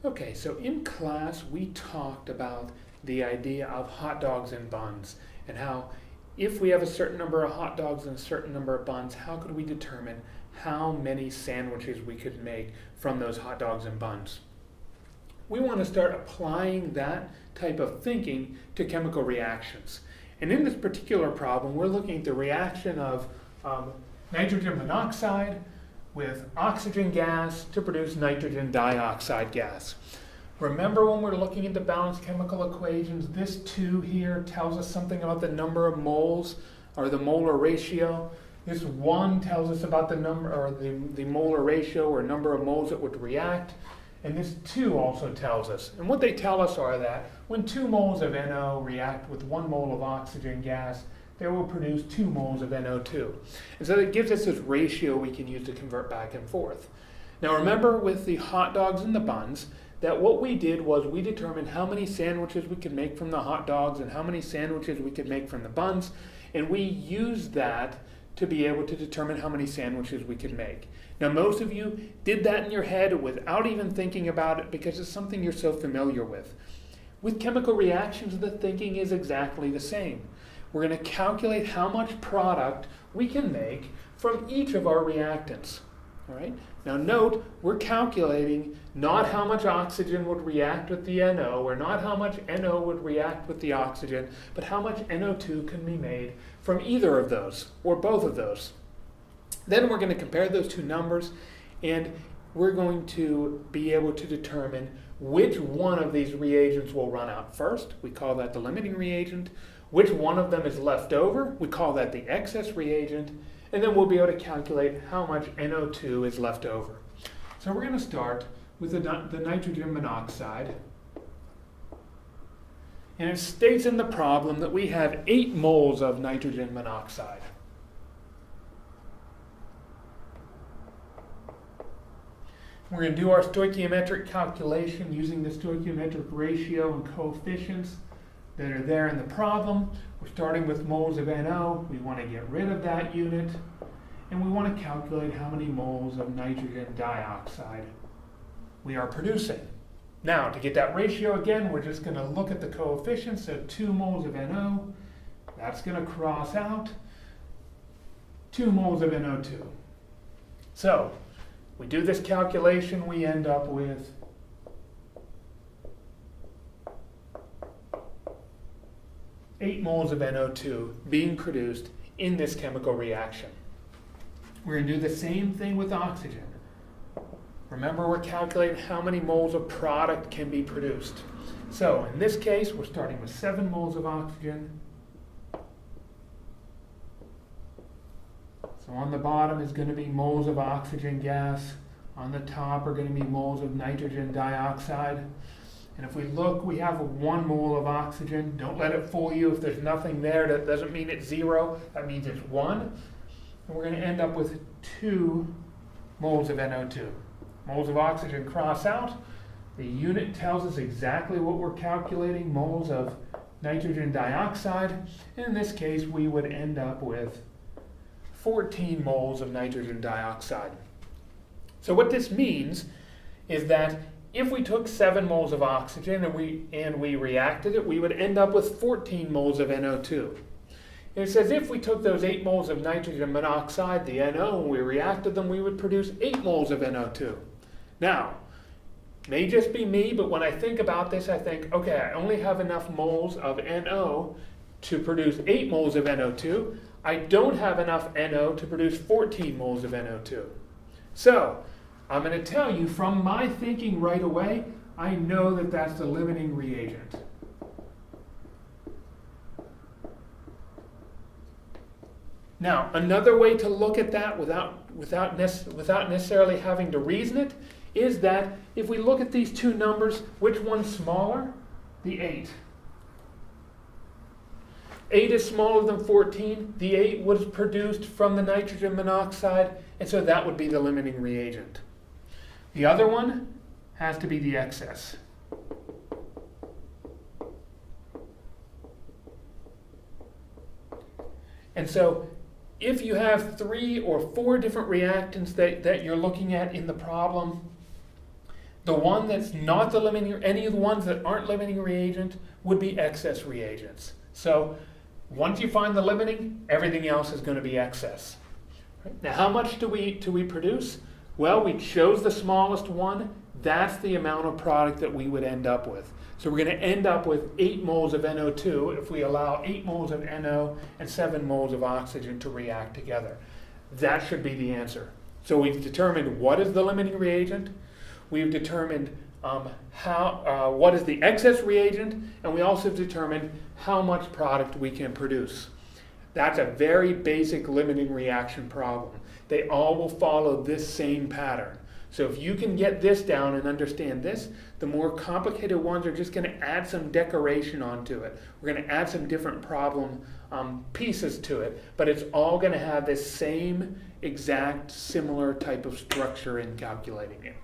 Okay, so in class we talked about the idea of hot dogs and buns and how if we have a certain number of hot dogs and a certain number of buns, how could we determine how many sandwiches we could make from those hot dogs and buns? We want to start applying that type of thinking to chemical reactions. And in this particular problem, we're looking at the reaction of nitrogen monoxide with oxygen gas to produce nitrogen dioxide gas. Remember when we're looking at the balanced chemical equations, this 2 here tells us something about the number of moles or the molar ratio. This 1 tells us about the number or the molar ratio or number of moles that would react. And this 2 also tells us. And what they tell us are that when 2 moles of NO react with 1 mole of oxygen gas, they will produce 2 moles of NO2. And so that gives us this ratio we can use to convert back and forth. Now remember with the hot dogs and the buns, that what we did was we determined how many sandwiches we could make from the hot dogs and how many sandwiches we could make from the buns, and we used that to be able to determine how many sandwiches we could make. Now most of you did that in your head without even thinking about it because it's something you're so familiar with. With chemical reactions, the thinking is exactly the same. We're going to calculate how much product we can make from each of our reactants. All right? Now note, we're calculating not how much oxygen would react with the NO, or not how much NO would react with the oxygen, but how much NO2 can be made from either of those, or both of those. Then we're going to compare those two numbers, and we're going to be able to determine which one of these reagents will run out first. We call that the limiting reagent. Which one of them is left over? We call that the excess reagent. And then we'll be able to calculate how much NO2 is left over. So we're going to start with the nitrogen monoxide. And it states in the problem that we have 8 moles of nitrogen monoxide. We're going to do our stoichiometric calculation using the stoichiometric ratio and coefficients that are there in the problem. We're starting with moles of NO. We want to get rid of that unit. And we want to calculate how many moles of nitrogen dioxide we are producing. Now, to get that ratio again, we're just going to look at the coefficients. So 2 moles of NO, that's going to cross out. 2 moles of NO2. So, we do this calculation, we end up with 8 moles of NO2 being produced in this chemical reaction. We're going to do the same thing with oxygen. Remember, we're calculating how many moles of product can be produced. So in this case, we're starting with 7 moles of oxygen. So on the bottom is going to be moles of oxygen gas. On the top are going to be moles of nitrogen dioxide. And if we look, we have 1 mole of oxygen. Don't let it fool you. If there's nothing there, that doesn't mean it's 0. That means it's 1. And we're going to end up with 2 moles of NO2. Moles of oxygen cross out. The unit tells us exactly what we're calculating, moles of nitrogen dioxide. And in this case, we would end up with 14 moles of nitrogen dioxide. So what this means is that if we took 7 moles of oxygen and we reacted it, we would end up with 14 moles of NO2. And it says if we took those 8 moles of nitrogen monoxide, the NO, and we reacted them, we would produce 8 moles of NO2. Now, may just be me, but when I think about this, I think, okay, I only have enough moles of NO to produce 8 moles of NO2. I don't have enough NO to produce 14 moles of NO2. So, I'm going to tell you from my thinking right away, I know that that's the limiting reagent. Now, another way to look at that without necessarily having to reason it is that if we look at these two numbers, which one's smaller? The 8. 8 is smaller than 14. The 8 was produced from the nitrogen monoxide, and so that would be the limiting reagent. The other one has to be the excess. And so if you have 3 or 4 different reactants that you're looking at in the problem, The one that's not the limiting, any of the ones that aren't limiting reagent would be excess reagents. So once you find the limiting, everything else is going to be excess. Right? Now, how much do we produce? Well, we chose the smallest one. That's the amount of product that we would end up with. So we're going to end up with 8 moles of NO2 if we allow 8 moles of NO and 7 moles of oxygen to react together. That should be the answer. So we've determined what is the limiting reagent. We've determined what is the excess reagent, and we also determined how much product we can produce. That's a very basic limiting reaction problem. They all will follow this same pattern. So if you can get this down and understand this, the more complicated ones are just going to add some decoration onto it. We're going to add some different problem pieces to it, but it's all going to have this same exact similar type of structure in calculating it.